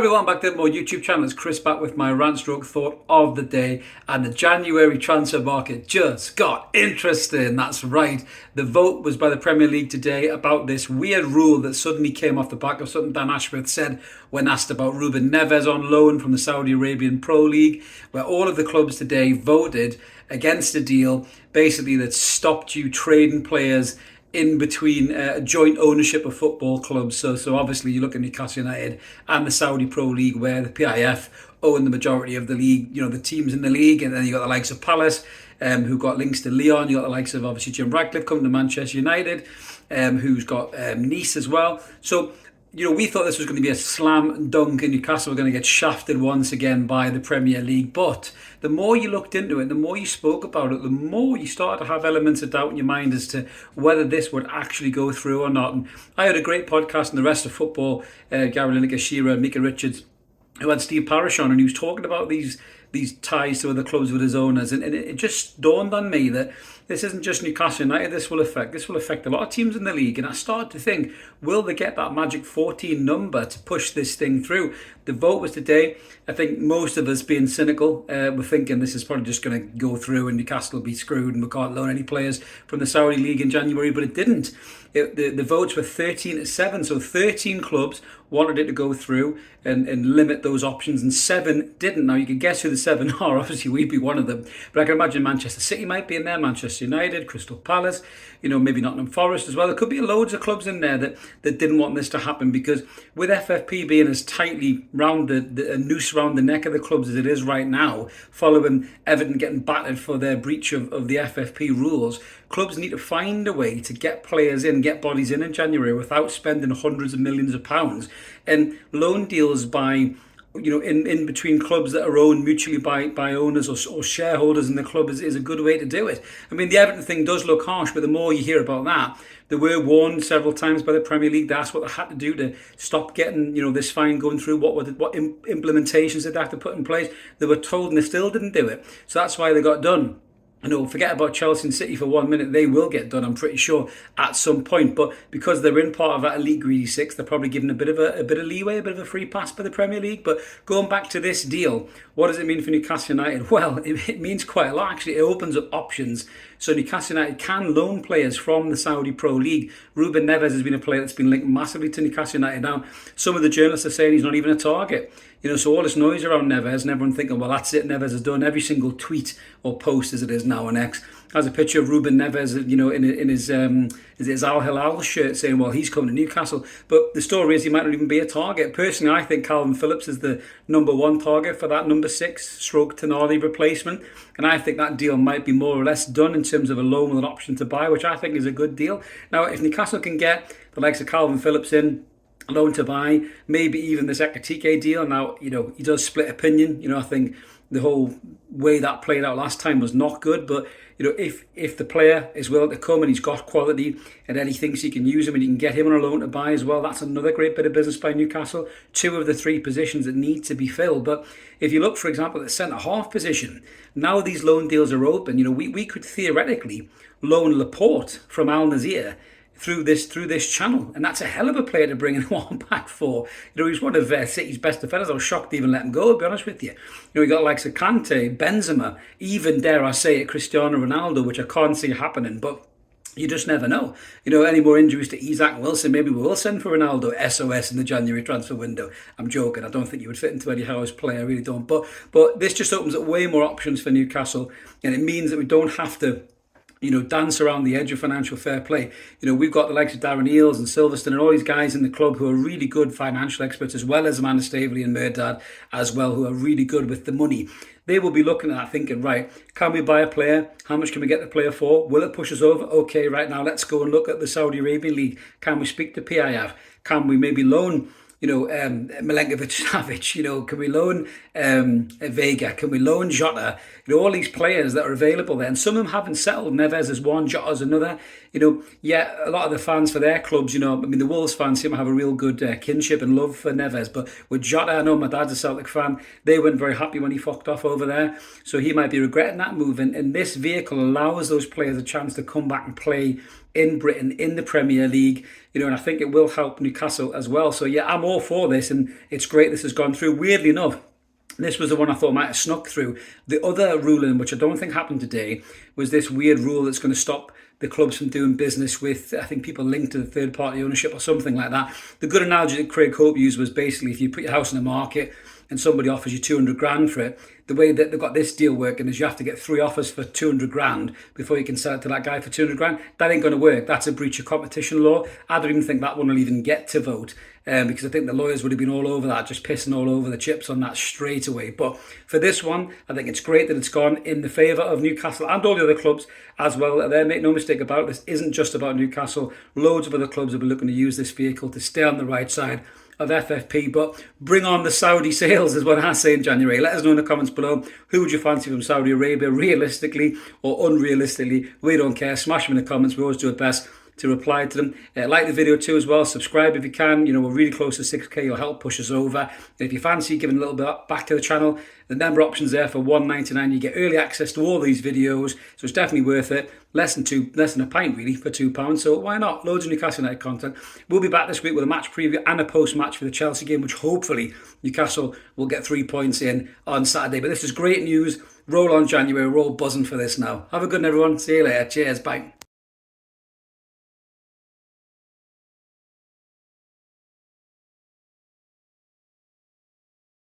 everyone, back to my YouTube channel. It's Chris back with my rant stroke thought of the day. And the January transfer market just got interesting. That's right. The vote was by the Premier League today about this weird rule that suddenly came off the back of something Dan Ashworth said when asked about Ruben Neves on loan from the Saudi Arabian Pro League, where all of the clubs today voted against a deal basically that stopped you trading players in between joint ownership of football clubs. So obviously you look at Newcastle United and the Saudi Pro League, where the PIF own the majority of the league, the teams in the league, and then you got the likes of Palace, who got links to Lyon. You got the likes of obviously Jim Ratcliffe coming to Manchester United, who's got Nice as well. So we thought this was going to be a slam dunk and Newcastle were going to get shafted once again by the Premier League. But the more you looked into it, the more you spoke about it, the more you started to have elements of doubt in your mind as to whether this would actually go through or not. And I had a great podcast on the rest of football, Gary Lineker, Shearer, Mika Richards, who had Steve Parish on, and he was talking about these ties to other clubs with his owners, and it just dawned on me that this isn't just Newcastle United this will affect a lot of teams in the league. And I started to think, will they get that magic 14 number to push this thing through? The vote was today. I think most of us, being cynical, were thinking this is probably just going to go through and Newcastle will be screwed and we can't loan any players from the Saudi League in January, but it didn't. The votes were 13-7, so 13 clubs wanted it to go through and limit those options, and 7 didn't. Now, you can guess who the 7 are. Obviously, we'd be one of them. But I can imagine Manchester City might be in there, Manchester United, Crystal Palace, maybe Nottingham Forest as well. There could be loads of clubs in there that didn't want this to happen, because with FFP being as tightly round a noose round the neck of the clubs as it is right now, following Everton getting battered for their breach of the FFP rules, clubs need to find a way to get players in, get bodies in January without spending hundreds of millions of pounds. And loan deals by in between clubs that are owned mutually by owners or shareholders in the club is a good way to do it. I mean, the Everton thing does look harsh, but the more you hear about that, they were warned several times by the Premier League. That's what they had to do to stop getting this fine going through. What implementations did they have to put in place? They were told and they still didn't do it. So that's why they got done. Forget about Chelsea and City for 1 minute. They will get done, I'm pretty sure, at some point. But because they're in part of that elite greedy six, they're probably given a bit of leeway, a bit of a free pass by the Premier League. But going back to this deal, what does it mean for Newcastle United? Well, it means quite a lot, actually. It opens up options. So Newcastle United can loan players from the Saudi Pro League. Ruben Neves has been a player that's been linked massively to Newcastle United. Now, some of the journalists are saying he's not even a target. So all this noise around Neves and everyone thinking, well, that's it, Neves has done. Every single tweet or post, as it is now on X, has a picture of Ruben Neves, in his Al Hilal shirt, saying, well, he's coming to Newcastle. But the story is he might not even be a target. Personally, I think Calvin Phillips is the number 1 target for that number 6 Tonali replacement. And I think that deal might be more or less done in terms of a loan with an option to buy, which I think is a good deal. Now, if Newcastle can get the likes of Calvin Phillips in, loan to buy, maybe even this Ekatike deal. Now, he does split opinion. I think the whole way that played out last time was not good. But, if the player is willing to come and he's got quality and then he thinks he can use him and he can get him on a loan to buy as well, that's another great bit of business by Newcastle. 2 of the 3 positions that need to be filled. But if you look, for example, at the centre-half position, now these loan deals are open. We could theoretically loan Laporte from Al Nassr through this channel, and that's a hell of a player to bring one back for. He's one of City's best defenders. I was shocked to even let him go, to be honest with you. We got likes of Kante, Benzema, even, dare I say it, Cristiano Ronaldo, which I can't see happening, but you just never know. Any more injuries to Isaac Wilson, maybe we will send for Ronaldo SOS in the January transfer window. I'm joking. I don't think you would fit into Eddie Howe's play. I really don't. But this just opens up way more options for Newcastle, and it means that we don't have to dance around the edge of financial fair play. We've got the likes of Darren Eales and Silverstone and all these guys in the club who are really good financial experts, as well as Amanda Staveley and Murdad as well, who are really good with the money. They will be looking at that thinking, right, can we buy a player? How much can we get the player for? Will it push us over? Okay, right now, let's go and look at the Saudi Arabian League. Can we speak to PIF? Can we maybe loan Milenkovic-Savic, can we loan Vega? Can we loan Jota? All these players that are available there. And some of them haven't settled. Neves is one, Jota's another. Yeah, a lot of the fans for their clubs, I mean, the Wolves fans seem to have a real good kinship and love for Neves. But with Jota, I know my dad's a Celtic fan. They weren't very happy when he fucked off over there. So he might be regretting that move. And this vehicle allows those players a chance to come back and play in Britain, in the Premier League, and I think it will help Newcastle as well. So yeah, I'm all for this, and it's great this has gone through. Weirdly enough, this was the one I thought might have snuck through. The other ruling, which I don't think happened today, was this weird rule that's going to stop the clubs from doing business with, I think, people linked to the third party ownership or something like that. The good analogy that Craig Hope used was basically if you put your house on the market and somebody offers you 200 grand for it, the way that they've got this deal working is you have to get 3 offers for 200 grand before you can sell it to that guy for 200 grand. That ain't going to work. That's a breach of competition law. I don't even think that one will even get to vote, because I think the lawyers would have been all over that, just pissing all over the chips on that straight away. But for this one, I think it's great that it's gone in the favour of Newcastle and all the other clubs as well. There, make no mistake about it, this isn't just about Newcastle. Loads of other clubs have been looking to use this vehicle to stay on the right side of FFP, but bring on the Saudi sales is what I say in January. Let us know in the comments below, who would you fancy from Saudi Arabia, realistically or unrealistically? We don't care. Smash them in the comments. We always do our best to reply to them. Like the video too as well. Subscribe if you can. We're really close to 6k. You'll help push us over. And if you fancy giving a little bit back to the channel, the member option's there for $1.99. You get early access to all these videos, so it's definitely worth it. Less than a pint really for £2. So why not? Loads of Newcastle United content. We'll be back this week with a match preview and a post-match for the Chelsea game, which hopefully Newcastle will get 3 points in on Saturday. But this is great news. Roll on January. We're all buzzing for this now. Have a good one, everyone. See you later. Cheers. Bye.